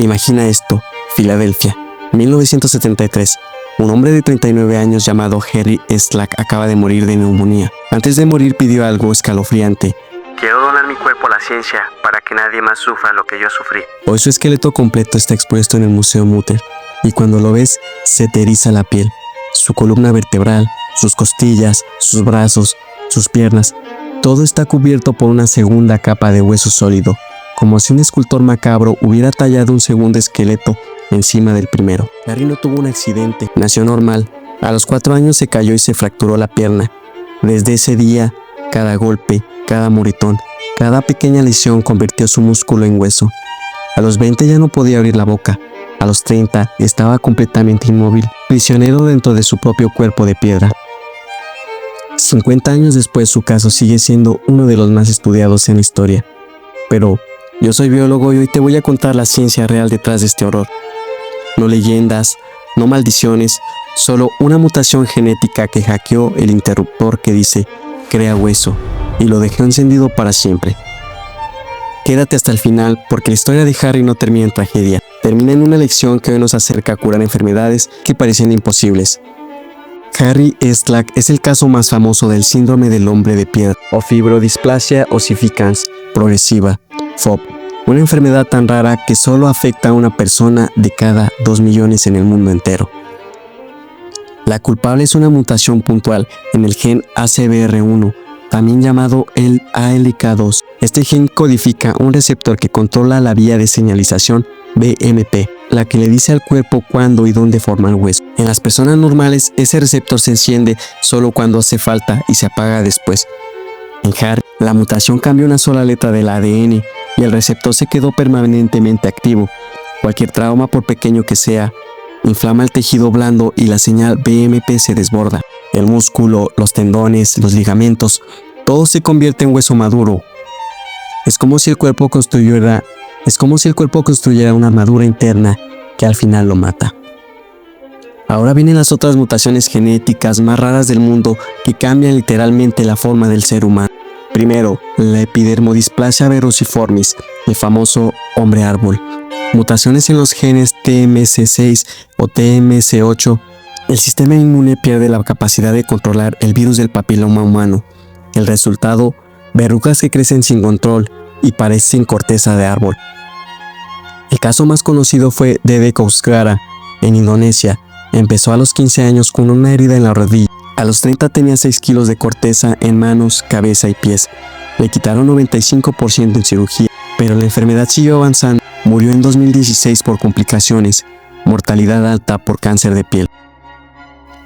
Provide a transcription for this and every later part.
Imagina esto, Filadelfia, 1973. Un hombre de 39 años llamado Harry Slack acaba de morir de neumonía. Antes de morir pidió algo escalofriante. Quiero donar mi cuerpo a la ciencia para que nadie más sufra lo que yo sufrí. Hoy su esqueleto completo está expuesto en el Museo Mutter y cuando lo ves se te eriza la piel. Su columna vertebral, sus costillas, sus brazos, sus piernas, todo está cubierto por una segunda capa de hueso sólido, como si un escultor macabro hubiera tallado un segundo esqueleto encima del primero. Harry no tuvo un accidente, nació normal. A los 4 años se cayó y se fracturó la pierna. Desde ese día, cada golpe, cada moretón, cada pequeña lesión convirtió su músculo en hueso. A los 20 ya no podía abrir la boca. A los 30 estaba completamente inmóvil, prisionero dentro de su propio cuerpo de piedra. 50 años después su caso sigue siendo uno de los más estudiados en la historia. Pero yo soy biólogo y hoy te voy a contar la ciencia real detrás de este horror. No leyendas, no maldiciones, solo una mutación genética que hackeó el interruptor que dice crea hueso y lo dejó encendido para siempre. Quédate hasta el final porque la historia de Harry no termina en tragedia, termina en una lección que hoy nos acerca a curar enfermedades que parecían imposibles. Harry Slack es el caso más famoso del síndrome del hombre de piedra o fibrodisplasia ossificans progresiva, FOP. Una enfermedad tan rara que solo afecta a una persona de cada 2 millones en el mundo entero. La culpable es una mutación puntual en el gen ACVR1, también llamado el ALK2. Este gen codifica un receptor que controla la vía de señalización BMP, la que le dice al cuerpo cuándo y dónde formar hueso. En las personas normales, ese receptor se enciende solo cuando hace falta y se apaga después. En Harry, la mutación cambió una sola letra del ADN y el receptor se quedó permanentemente activo. Cualquier trauma, por pequeño que sea, inflama el tejido blando y la señal BMP se desborda. El músculo, los tendones, los ligamentos, todo se convierte en hueso maduro. Es como si el cuerpo construyera una armadura interna que al final lo mata. Ahora vienen las otras mutaciones genéticas más raras del mundo que cambian literalmente la forma del ser humano. Primero, la epidermodisplasia verruciformis, el famoso hombre árbol. Mutaciones en los genes TMC6 o TMC8. El sistema inmune pierde la capacidad de controlar el virus del papiloma humano. El resultado, verrugas que crecen sin control y parecen corteza de árbol. El caso más conocido fue Dede Kousgara, en Indonesia. Empezó a los 15 años con una herida en la rodilla. A los 30 tenía 6 kilos de corteza en manos, cabeza y pies. Le quitaron 95% en cirugía, pero la enfermedad siguió avanzando. Murió en 2016 por complicaciones, mortalidad alta por cáncer de piel.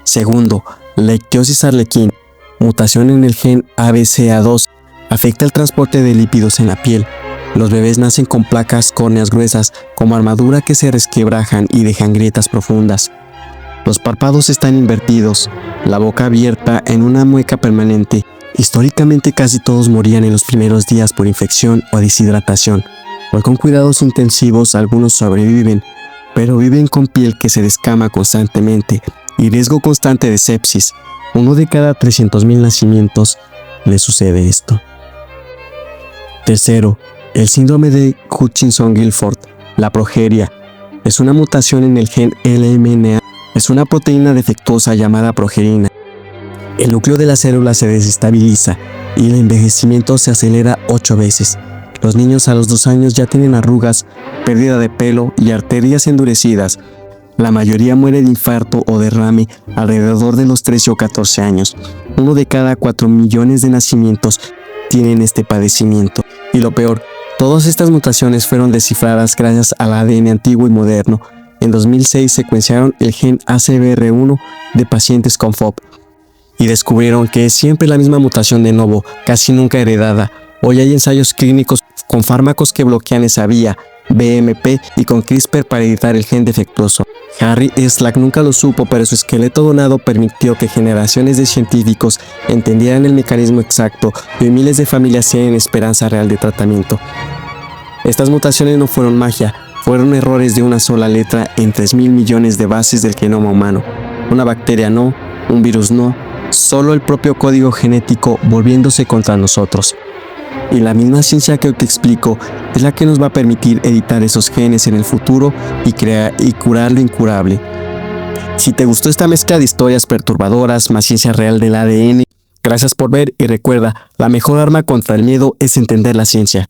Segundo, la ictiosis arlequín, mutación en el gen ABCA2, afecta el transporte de lípidos en la piel. Los bebés nacen con placas córneas gruesas, como armadura que se resquebrajan y dejan grietas profundas. Los párpados están invertidos, la boca abierta en una mueca permanente. Históricamente casi todos morían en los primeros días por infección o deshidratación. Hoy con cuidados intensivos algunos sobreviven, pero viven con piel que se descama constantemente y riesgo constante de sepsis. 1 de cada 300,000 nacimientos le sucede esto. Tercero, el síndrome de Hutchinson-Gilford, la progeria. Es una mutación en el gen LMNA. Es una proteína defectuosa llamada progerina. El núcleo de la célula se desestabiliza y el envejecimiento se acelera 8 veces. Los niños a los 2 años ya tienen arrugas, pérdida de pelo y arterias endurecidas. La mayoría muere de infarto o derrame alrededor de los 13 o 14 años. 1 de cada 4 millones de nacimientos tienen este padecimiento. Y lo peor, todas estas mutaciones fueron descifradas gracias al ADN antiguo y moderno. En 2006 secuenciaron el gen ACVR1 de pacientes con FOP y descubrieron que es siempre la misma mutación de nuevo, casi nunca heredada. Hoy hay ensayos clínicos con fármacos que bloquean esa vía, BMP, y con CRISPR para editar el gen defectuoso. Harry Slack nunca lo supo, pero su esqueleto donado permitió que generaciones de científicos entendieran el mecanismo exacto y miles de familias tienen esperanza real de tratamiento. Estas mutaciones no fueron magia, fueron errores de una sola letra en 3,000 millones de bases del genoma humano. Una bacteria no, un virus no, solo el propio código genético volviéndose contra nosotros. Y la misma ciencia que te explico es la que nos va a permitir editar esos genes en el futuro y curar lo incurable. Si te gustó esta mezcla de historias perturbadoras más ciencia real del ADN, gracias por ver y recuerda, la mejor arma contra el miedo es entender la ciencia.